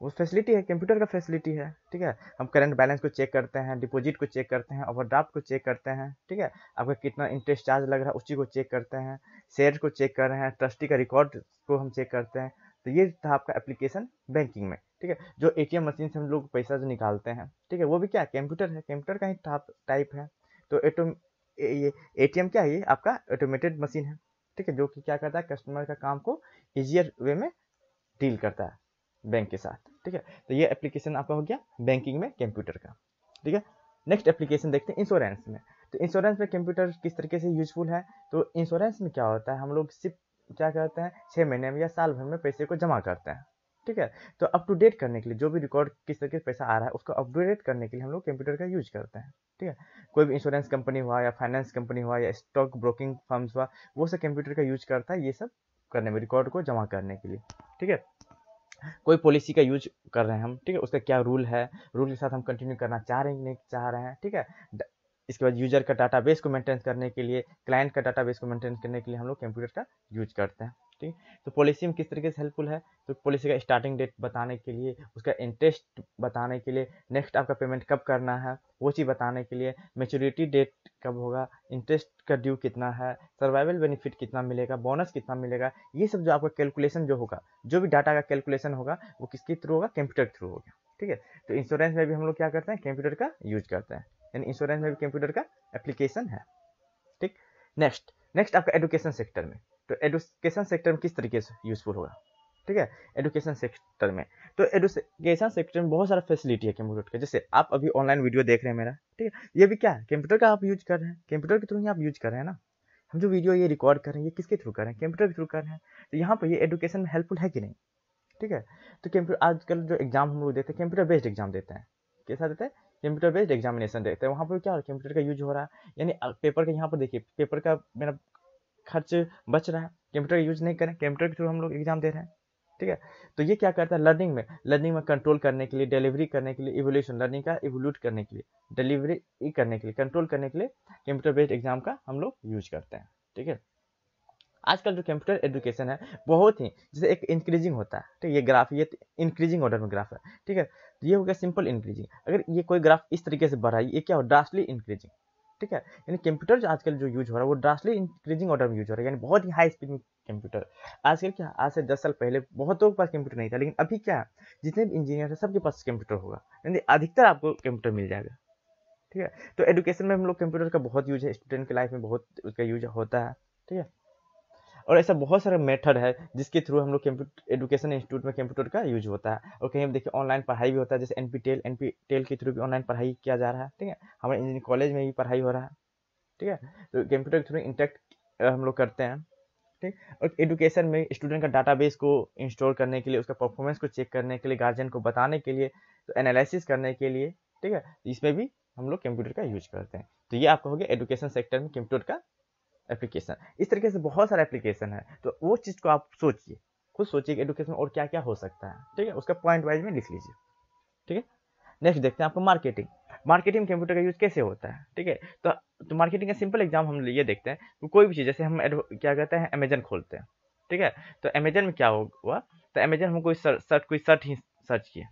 वो फैसिलिटी है, कंप्यूटर का फैसिलिटी है। ठीक है, हम करंट बैलेंस को चेक करते हैं, डिपॉजिट को चेक करते हैं, ओवरड्राफ्ट को चेक करते हैं। ठीक है, आपका कितना इंटरेस्ट चार्ज लग रहा है उसी को चेक करते हैं, शेयर को चेक कर रहे हैं, ट्रस्टी का रिकॉर्ड को हम चेक करते हैं। तो ये था आपका एप्लीकेशन बैंकिंग में। ठीक है, जो एटीएम मशीन से हम लोग पैसा जो निकालते हैं, ठीक है, वो भी क्या कंप्यूटर है, कंप्यूटर का ही टाइप है। तो ये एटीएम क्या है? ये आपका ऑटोमेटेड मशीन है। ठीक है, जो कि क्या करता है? कस्टमर का काम को इजियर वे में डील करता है बैंक के साथ। ठीक है, तो ये एप्लीकेशन आपका हो गया बैंकिंग में कंप्यूटर का। ठीक है, नेक्स्ट एप्लीकेशन देखते हैं इंश्योरेंस में। तो इंश्योरेंस में कंप्यूटर किस तरीके से यूजफुल है? तो इंश्योरेंस में क्या होता है, हम लोग सिर्फ क्या करते हैं, 6 महीने में या साल भर में पैसे को जमा करते हैं। ठीक है, तो अप टू डेट करने के लिए जो भी रिकॉर्ड किस तरीके से पैसा आ रहा है उसको अपडेट करने के लिए हम लोग कंप्यूटर का यूज करते हैं। ठीक है, कोई भी इंश्योरेंस कंपनी हुआ या फाइनेंस कंपनी हुआ या स्टॉक ब्रोकिंग फर्म्स हुआ, वो सब कंप्यूटर का यूज करता है ये सब करने में, रिकॉर्ड को जमा करने के लिए। ठीक है, कोई पॉलिसी का यूज कर रहे हैं हम, ठीक है, उसका क्या रूल है, रूल के साथ हम कंटिन्यू करना चाह रहे हैं कि नहीं चाह रहे हैं। ठीक है, इसके बाद यूजर का डाटाबेस को मेंटेन करने के लिए, क्लाइंट का डाटाबेस को मेंटेन करने के लिए हम लोग कंप्यूटर का यूज करते हैं। ठीक, तो पॉलिसी में किस तरीके से हेल्पफुल है? तो पॉलिसी का स्टार्टिंग डेट बताने के लिए, उसका इंटरेस्ट बताने के लिए, नेक्स्ट आपका पेमेंट कब करना है वो चीज़ बताने के लिए, मेच्योरिटी डेट कब होगा, इंटरेस्ट का ड्यू कितना है, सर्वाइवल बेनिफिट कितना मिलेगा, बोनस कितना मिलेगा, ये सब जो आपका कैलकुलेशन जो होगा, जो भी डाटा का कैलकुलेशन होगा वो किसके थ्रू होगा? कंप्यूटर के थ्रू होगा। ठीक है, तो इंश्योरेंस में भी हम लोग क्या करते हैं? कंप्यूटर का यूज करते हैं, यानी इंश्योरेंस में भी कंप्यूटर का एप्लीकेशन है। ठीक, नेक्स्ट आपका एजुकेशन सेक्टर में। तो एजुकेशन सेक्टर में किस तरीके से यूजफुल होगा? ठीक है, एजुकेशन सेक्टर में, तो एजुकेशन सेक्टर में बहुत सारा फैसिलिटी है कंप्यूटर का। जैसे आप अभी ऑनलाइन वीडियो देख रहे हैं मेरा, ठीक है, ये भी क्या है? कंप्यूटर का आप यूज कर रहे हैं, कंप्यूटर के थ्रू ही आप यूज कर रहे हैं ना। हम जो वीडियो ये रिकॉर्ड कर रहे हैं ये किसके थ्रू कर रहे हैं? कंप्यूटर के थ्रू कर रहे हैं। तो यहाँ पर ये एजुकेशन में हेल्पफुल है कि नहीं? ठीक है, तो कंप्यूटर आजकल जो एग्जाम हम लोग देते हैं कंप्यूटर बेस्ड एग्जाम देते हैं, कैसा देते हैं? कंप्यूटर बेस्ड एग्जामिनेशन देते हैं। वहाँ पर क्या कंप्यूटर का यूज हो रहा है, यानी पेपर का यहाँ पर देखिए, पेपर का मेरा खर्च बच रहा है, कंप्यूटर का यूज नहीं करें, कंप्यूटर के थ्रू हम लोग एग्जाम दे रहे हैं। ठीक है, तो ये क्या करता है? लर्निंग में कंट्रोल करने के लिए, डिलीवरी करने के लिए, इवोल्यूशन लर्निंग का इवोल्यूट करने के लिए, डिलीवरी करने के लिए, कंट्रोल करने के लिए कंप्यूटर बेस्ड एग्जाम का हम लोग यूज करते हैं। ठीक है, आजकल जो कंप्यूटर एजुकेशन है बहुत ही, जैसे एक इंक्रीजिंग होता है, ठीक है, ये ग्राफ ये इंक्रीजिंग ऑर्डर में ग्राफ है। ठीक है, तो ये हो गया सिंपल इंक्रीजिंग। अगर ये कोई ग्राफ इस तरीके से बढ़ा है, ये क्या हो? ड्रास्टली इंक्रीजिंग। ठीक है, यानी कंप्यूटर जो आजकल जो यूज हो रहा है वो ड्रास्टली इंक्रीजिंग ऑर्डर में यूज हो रहा है, यानी बहुत ही हाई स्पीड में कंप्यूटर। आजकल क्या, आज से 10 साल पहले बहुतों के पास कंप्यूटर नहीं था, लेकिन अभी क्या, जितने भी इंजीनियर है सबके पास कंप्यूटर होगा, यानी अधिकतर आपको कंप्यूटर मिल जाएगा। ठीक है, तो एजुकेशन में हम लोग कंप्यूटर का बहुत यूज है, स्टूडेंट की लाइफ में बहुत उसका यूज होता है। ठीक है, और ऐसा बहुत सारा मेथड है जिसके थ्रू हम लोग कंप्यूटर एजुकेशन इंस्टीट्यूट में कंप्यूटर का यूज होता है। और कहीं देखिए ऑनलाइन पढ़ाई भी होता है, जैसे एनपीटेल के थ्रू भी ऑनलाइन पढ़ाई किया जा रहा है। ठीक है, हमारे इंजीनियरिंग कॉलेज में भी पढ़ाई हो रहा है। ठीक है, तो कंप्यूटर के थ्रू इंटरेक्ट हम लोग करते हैं। ठीक, और एजुकेशन में स्टूडेंट का डाटाबेस को इंस्टॉल करने के लिए, उसका परफॉर्मेंस को चेक करने के लिए, गार्जियन को बताने के लिए, तो एनालिसिस करने के लिए, ठीक है, इसमें भी हम लोग कंप्यूटर का यूज करते हैं। तो ये आपका हो गया एजुकेशन सेक्टर में कंप्यूटर का एप्लीकेशन। इस तरीके से बहुत सारा एप्लीकेशन है, तो वो चीज़ को आप सोचिए, खुद सोचिए कि एजुकेशन में और क्या क्या हो सकता है। ठीक है, उसका पॉइंट वाइज में लिख लीजिए। ठीक है, नेक्स्ट देखते हैं आपको मार्केटिंग कंप्यूटर का यूज कैसे होता है। ठीक है, तो मार्केटिंग का सिंपल एग्जाम हम ये देखते हैं, तो कोई भी चीज़, जैसे हम क्या कहते हैं, अमेजन खोलते हैं। ठीक है, तो अमेजन में क्या हुआ, तो अमेजन हम कोई शर्ट ही सर्च किए,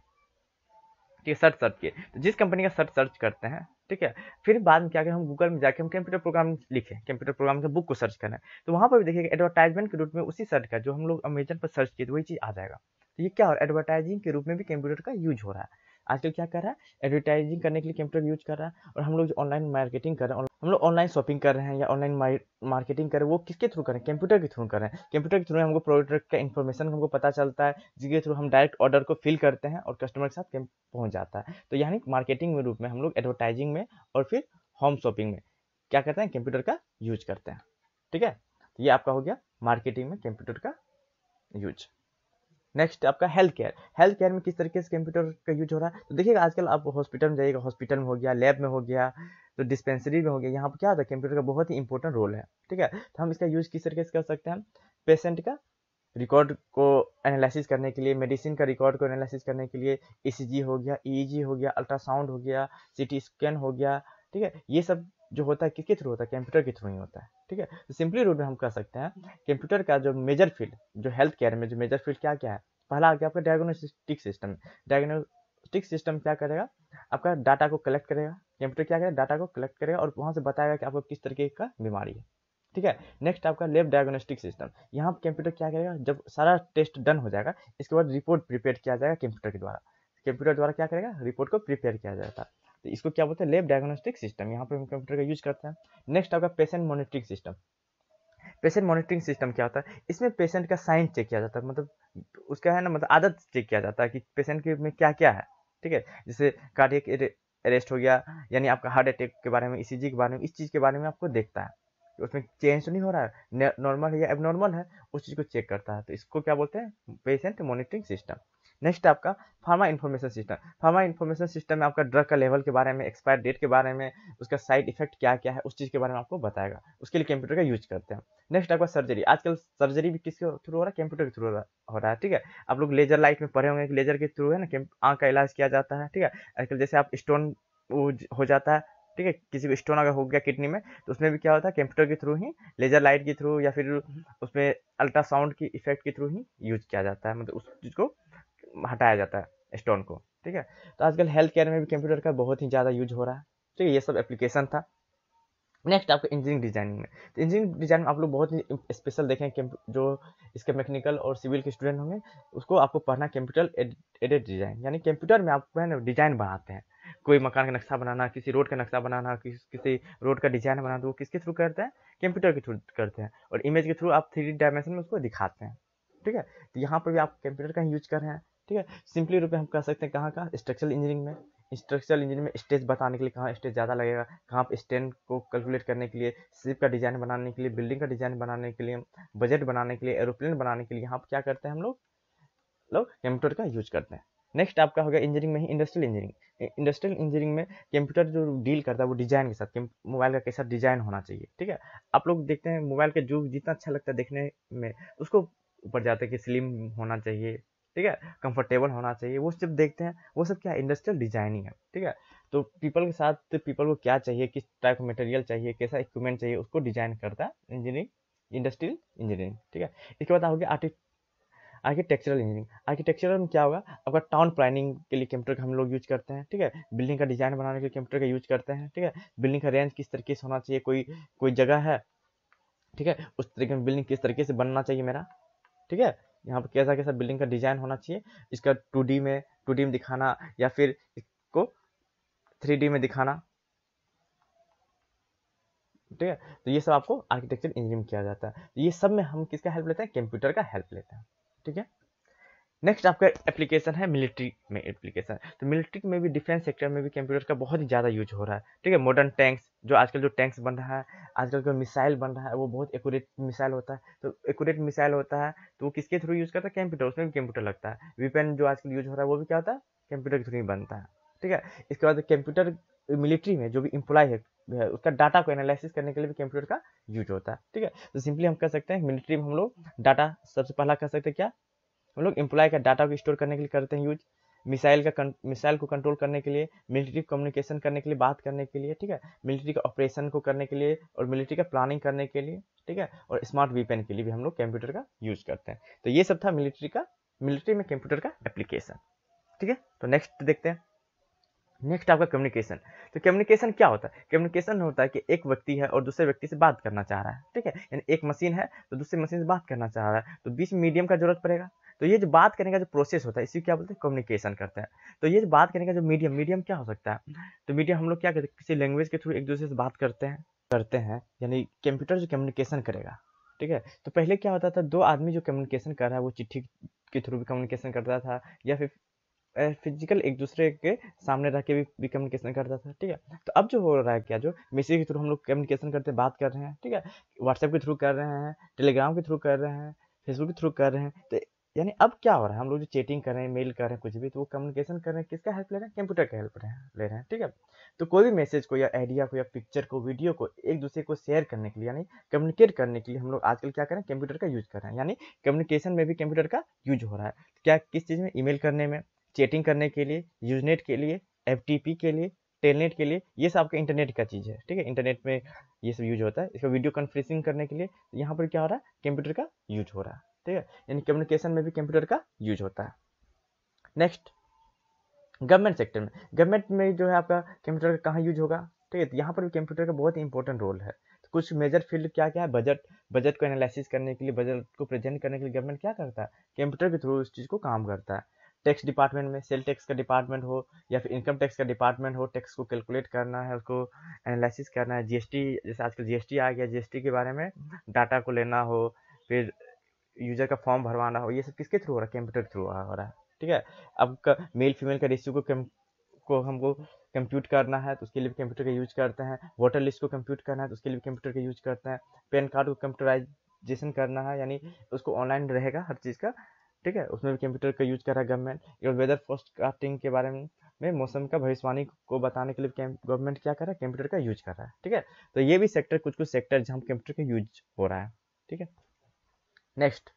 ठीक है, सर्च किए तो जिस कंपनी का सर्च करते हैं, ठीक है, फिर बाद में क्या करें, हम गूगल में जाके हम कंप्यूटर प्रोग्राम लिखें, कंप्यूटर प्रोग्राम के बुक को सर्च करना है, तो वहाँ पर भी देखिएगा एडवर्टाइजमेंट के रूप में उसी सर्च का जो हम लोग अमेजन पर सर्च किए तो वही चीज़ आ जाएगा। तो ये क्या हो रहा है, एडवर्टाइजिंग के रूप में भी कंप्यूटर का यूज हो रहा है। आजकल क्या कर रहा है, एडवर्टाइजिंग करने के लिए कंप्यूटर यूज कर रहा है, और हम लोग जो ऑनलाइन मार्केटिंग कर रहे हैं, हम लोग ऑनलाइन शॉपिंग कर रहे हैं या ऑनलाइन मार्केटिंग कर रहे हैं, वो किसके थ्रू कर रहे हैं, कंप्यूटर के थ्रू कर रहे हैं। कंप्यूटर के थ्रू हमको प्रोडक्ट का इन्फॉर्मेशन हमको पता चलता है, जिसके थ्रू हम डायरेक्ट ऑर्डर को फिल करते हैं और कस्टमर के साथ पहुंच जाता है। तो यानी मार्केटिंग में रूप में हम लोग एडवर्टाइजिंग में और फिर होम शॉपिंग में क्या करते हैं, कंप्यूटर का यूज करते हैं। ठीक है, तो ये आपका हो गया मार्केटिंग में कंप्यूटर का यूज। नेक्स्ट आपका हेल्थ केयर। हेल्थ केयर में किस तरीके से कंप्यूटर का यूज हो रहा है, तो देखिएगा आजकल आप हॉस्पिटल में जाइएगा, हॉस्पिटल में हो गया, लैब में हो गया, तो डिस्पेंसरी में हो गया, यहाँ पर क्या होता है, कंप्यूटर का बहुत ही इंपॉर्टेंट रोल है। ठीक है, तो हम इसका यूज किस तरीके से कर सकते हैं, पेशेंट का रिकॉर्ड को एनालिसिस करने के लिए, मेडिसिन का रिकॉर्ड को एनालिसिस करने के लिए, ईसीजी हो गया, ईईजी हो गया, अल्ट्रासाउंड हो गया, सीटी स्कैन हो गया। ठीक है, ये सब जो होता है किसके थ्रू होता है, कंप्यूटर के थ्रू ही होता है। ठीक है, तो सिंपली रूप में हम कह सकते हैं कंप्यूटर का जो मेजर फील्ड, जो हेल्थ केयर में जो मेजर फील्ड क्या क्या है, पहला आ गया आपका डायग्नोस्टिक सिस्टम। डायग्नोस्टिक सिस्टम क्या करेगा, आपका डाटा को कलेक्ट करेगा, कंप्यूटर क्या करेगा, डाटा को कलेक्ट करेगा और वहां से बताएगा कि आपको किस तरीके का बीमारी है। ठीक है, नेक्स्ट आपका लैब डायग्नोस्टिक सिस्टम। यहाँ कंप्यूटर क्या करेगा, जब सारा टेस्ट डन हो जाएगा, इसके बाद रिपोर्ट प्रिपेयर किया जाएगा कंप्यूटर के द्वारा। कंप्यूटर द्वारा क्या करेगा, रिपोर्ट को प्रिपेयर किया जाता है, तो इसको क्या बोलते हैं, लैब डायग्नोस्टिक सिस्टम। यहाँ पे हम कंप्यूटर का यूज करते हैं। नेक्स्ट आपका patient monitoring system. Patient monitoring system क्या होता है, इसमें पेशेंट का साइन चेक किया जाता है, मतलब उसका है ना, मतलब आदत चेक किया जाता है कि पेशेंट के में क्या क्या है। ठीक है, जैसे कार्डियक अरेस्ट हो गया, यानी आपका हार्ट अटैक के बारे में, ईसीजी के बारे में, इस चीज़ के बारे में आपको देखता है कि उसमें चेंज तो नहीं हो रहा है, नॉर्मल है या एबनॉर्मल है, उस चीज़ को चेक करता है। तो इसको क्या बोलते हैं, पेशेंट मॉनिटरिंग सिस्टम। नेक्स्ट आपका pharma information system. Pharma information system में आपका ड्रग का लेवल के बारे में, एक्सपायर डेट के बारे में, उसका साइड इफेक्ट क्या क्या है, उस चीज़ के बारे में आपको बताएगा। उसके लिए कंप्यूटर का यूज करते हैं। नेक्स्ट आपका सर्जरी। आजकल सर्जरी भी किसके थ्रू हो रहा है, कंप्यूटर के थ्रू हो रहा है। ठीक है, आप लोग लेजर लाइट में पढ़े होंगे कि लेजर के थ्रू है ना आँख का इलाज किया जाता है। ठीक है, आजकल जैसे आप स्टोन हो जाता है, ठीक है, किसी को स्टोन अगर हो गया किडनी में, तो उसमें भी क्या होता है, कंप्यूटर के थ्रू ही, लेजर लाइट के थ्रू या फिर उसमें अल्ट्रासाउंड की इफेक्ट के थ्रू ही यूज किया जाता है, मतलब उस चीज़ को हटाया जाता है स्टोन को। ठीक है, तो आजकल हेल्थ केयर में भी कंप्यूटर का बहुत ही ज़्यादा यूज हो रहा है। ठीक है, ये सब एप्लीकेशन था। नेक्स्ट आपको इंजीनियरिंग डिजाइनिंग में, तो इंजीनियरिंग डिजाइन में आप लोग बहुत ही स्पेशल देखें, जो इसके मैकेनिकल और सिविल के स्टूडेंट होंगे उसको आपको पढ़ना कंप्यूटर एडेड डिजाइन, यानी कंप्यूटर में आप है ना डिजाइन बनाते हैं, कोई मकान का नक्शा बनाना, किसी रोड का नक्शा बनाना, किसी रोड का डिजाइन बनाना, तो वो किसके थ्रू करते हैं, कंप्यूटर के थ्रू करते हैं, और इमेज के थ्रू आप 3D डायमेंशन में उसको दिखाते हैं। ठीक है, तो यहाँ पर भी आप कंप्यूटर का ही यूज कर रहे हैं। ठीक है, सिंपली रूप में हम कह सकते हैं कहाँ का, स्ट्रक्चरल इंजीनियरिंग में। स्ट्रक्चरल इंजीनियरिंग में स्टेज बताने के लिए कहाँ स्टेज ज़्यादा लगेगा, कहाँ पर स्टैंड को कैलकुलेट करने के लिए, शिप का डिजाइन बनाने के लिए, बिल्डिंग का डिजाइन बनाने के लिए, बजट बनाने के लिए, एरोप्लेन बनाने के लिए, यहाँ पर क्या करते हैं हम लोग कंप्यूटर का यूज करते हैं। नेक्स्ट आपका हो गया इंजीनियरिंग में ही इंडस्ट्रियल इंजीनियरिंग। इंडस्ट्रियल इंजीनियरिंग में कंप्यूटर जो डील करता है वो डिजाइन के साथ, मोबाइल का कैसा डिजाइन होना चाहिए। ठीक है, आप लोग देखते हैं मोबाइल का जो जितना अच्छा लगता है देखने में, उसको ऊपर जाता है कि स्लिम होना चाहिए, ठीक है, कंफर्टेबल होना चाहिए, वो सब देखते हैं, वो सब क्या इंडस्ट्रियल डिजाइनिंग है। ठीक है, तो पीपल के साथ पीपल को क्या चाहिए, किस टाइप का मटेरियल चाहिए, कैसा इक्विपमेंट चाहिए, उसको डिजाइन करता है इंजीनियरिंग, इंडस्ट्रियल इंजीनियरिंग। ठीक है, इसके बाद होगा आर्किटेक्चरल इंजीनियरिंग। आर्किटेक्चरल में क्या होगा, आपका टाउन प्लानिंग के लिए कंप्यूटर का हम लोग यूज करते हैं। ठीक है, बिल्डिंग का डिजाइन बनाने के लिए कंप्यूटर का यूज करते हैं। ठीक है, बिल्डिंग का रेंज किस तरीके से होना चाहिए, कोई जगह है, ठीक है, उस तरीके में बिल्डिंग किस तरीके से बनना चाहिए मेरा। ठीक है, यहाँ पर कैसा कैसा बिल्डिंग का डिजाइन होना चाहिए, इसका 2D में दिखाना या फिर इसको 3D में दिखाना। ठीक है, तो ये सब आपको आर्किटेक्चर इंजीनियरिंग किया जाता है। तो ये सब में हम किसका हेल्प लेते हैं, कंप्यूटर का हेल्प लेते हैं। ठीक है, नेक्स्ट आपका एप्लीकेशन है मिलिट्री में एप्लीकेशन। तो मिलिट्री में भी, डिफेंस सेक्टर में भी कंप्यूटर का बहुत ही ज़्यादा यूज हो रहा है। ठीक है, मॉडर्न टैंक्स, जो आजकल जो टैंक्स बन रहा है, आजकल जो मिसाइल बन रहा है, वो बहुत एक्यूरेट मिसाइल होता है। तो एक्यूरेट मिसाइल होता है तो वो किसके थ्रू यूज करता है, कंप्यूटर, उसमें भी कंप्यूटर लगता है। वेपन जो आजकल यूज हो रहा है वो भी क्या होता है, कंप्यूटर के थ्रू ही बनता है। ठीक है, इसके बाद कंप्यूटर मिलिट्री में जो भी एम्प्लॉय है उसका डाटा को एनालिसिस करने के लिए भी कंप्यूटर का यूज होता है। ठीक है, तो सिंपली हम कह सकते हैं मिलिट्री में हम लोग डाटा सबसे पहला कह सकते हैं क्या, हम लोग एम्प्लॉय का डाटा को स्टोर करने के लिए करते हैं यूज, मिसाइल को कंट्रोल करने के लिए, मिलिट्री कम्युनिकेशन करने के लिए, बात करने के लिए। ठीक है, मिलिट्री का ऑपरेशन को करने के लिए और मिलिट्री का प्लानिंग करने के लिए। ठीक है, और स्मार्ट वेपन के लिए भी हम लोग कंप्यूटर का यूज करते हैं। तो ये सब था मिलिट्री में कंप्यूटर का एप्लीकेशन। ठीक है, तो नेक्स्ट देखते हैं। नेक्स्ट आपका कम्युनिकेशन। तो कम्युनिकेशन क्या होता है? कम्युनिकेशन होता है कि एक व्यक्ति है और दूसरे व्यक्ति से बात करना चाह रहा है, ठीक है, यानी एक मशीन है तो दूसरे मशीन से बात करना चाह रहा है, तो बीच में मीडियम का जरूरत पड़ेगा। तो ये जो बात करने का जो प्रोसेस होता है इसी क्या बोलते हैं? कम्युनिकेशन करते हैं। तो ये जो बात करने का जो मीडियम क्या हो सकता है? तो मीडियम हम लोग क्या करते हैं, किसी लैंग्वेज के थ्रू एक दूसरे से बात करते हैं, यानी कंप्यूटर जो कम्युनिकेशन करेगा, ठीक है। तो पहले क्या होता था, दो आदमी जो कम्युनिकेशन कर रहा है वो चिट्ठी के थ्रू भी कम्युनिकेशन करता था, या फिर फिजिकल एक दूसरे के सामने रह के भी कम्युनिकेशन करता था, ठीक है। तो अब जो हो रहा है क्या, जो मैसेज के थ्रू हम लोग कम्युनिकेशन करते हैं, बात कर रहे हैं, ठीक है, व्हाट्सएप के थ्रू कर रहे हैं, टेलीग्राम के थ्रू कर रहे हैं, फेसबुक के थ्रू कर रहे हैं। तो यानी अब क्या हो रहा है, हम लोग जो चैटिंग कर रहे हैं, मेल कर रहे हैं, कुछ भी, तो वो कम्युनिकेशन कर रहे हैं, किसका हेल्प ले रहे हैं? कंप्यूटर का हेल्प ले रहे हैं, ठीक है। तो कोई भी मैसेज को या आइडिया को या पिक्चर को, वीडियो को एक दूसरे को शेयर करने के लिए, यानी कम्युनिकेट करने के लिए हम लोग आजकल क्या करें, कंप्यूटर का यूज कर रहे हैं। यानी कम्युनिकेशन में भी कंप्यूटर का यूज हो रहा है। क्या, किस चीज़ में? ईमेल करने में, चैटिंग करने के लिए, यूजनेट के लिए, एफटीपी के लिए, टेलनेट के लिए, ये सब आपका इंटरनेट का चीज़ है, ठीक है। इंटरनेट में ये सब यूज होता है। इसका वीडियो कॉन्फ्रेंसिंग करने के लिए यहाँ पर क्या हो रहा है, कंप्यूटर का यूज हो रहा है, ठीक है। यानी कम्युनिकेशन में भी कंप्यूटर का यूज होता है। नेक्स्ट, गवर्नमेंट सेक्टर में। गवर्नमेंट में जो है आपका कंप्यूटर का कहाँ यूज होगा, ठीक है। तो यहाँ पर भी कंप्यूटर का बहुत ही इंपॉर्टेंट रोल है। तो कुछ मेजर फील्ड क्या क्या है? बजट को एनालिसिस करने के लिए, बजट को प्रेजेंट करने के लिए गवर्नमेंट क्या करता है, कंप्यूटर के थ्रू उस चीज़ को काम करता है। टैक्स डिपार्टमेंट में, सेल टैक्स का डिपार्टमेंट हो या फिर इनकम टैक्स का डिपार्टमेंट हो, टैक्स को कैलकुलेट करना है, उसको एनालिसिस करना है। जीएसटी, जैसे आजकल जीएसटी आ गया, जीएसटी के बारे में डाटा को लेना हो, फिर यूजर का फॉर्म भरवाना हो, ये सब किसके थ्रू हो रहा है? कंप्यूटर के थ्रू हो रहा है, ठीक है। अब मेल फीमेल का रेशियो को हमको कंप्यूट करना है तो उसके लिए भी कंप्यूटर का यूज करते हैं। वोटर लिस्ट को कंप्यूट करना है तो उसके लिए भी कंप्यूटर का यूज करते हैं। पैन कार्ड को कंप्यूटराइजेशन करना है, यानी उसको ऑनलाइन रहेगा हर चीज़ का, ठीक है, उसमें भी कंप्यूटर का यूज कर रहा है गवर्नमेंट। और वेदर फोरकास्टिंग के बारे में मौसम का भविष्यवाणी को बताने के लिए गवर्नमेंट क्या कर रहा है, कंप्यूटर का यूज कर रहा है, ठीक है। तो ये भी सेक्टर, कुछ सेक्टर जहाँ कंप्यूटर का यूज हो रहा है, ठीक है। नेक्स्ट,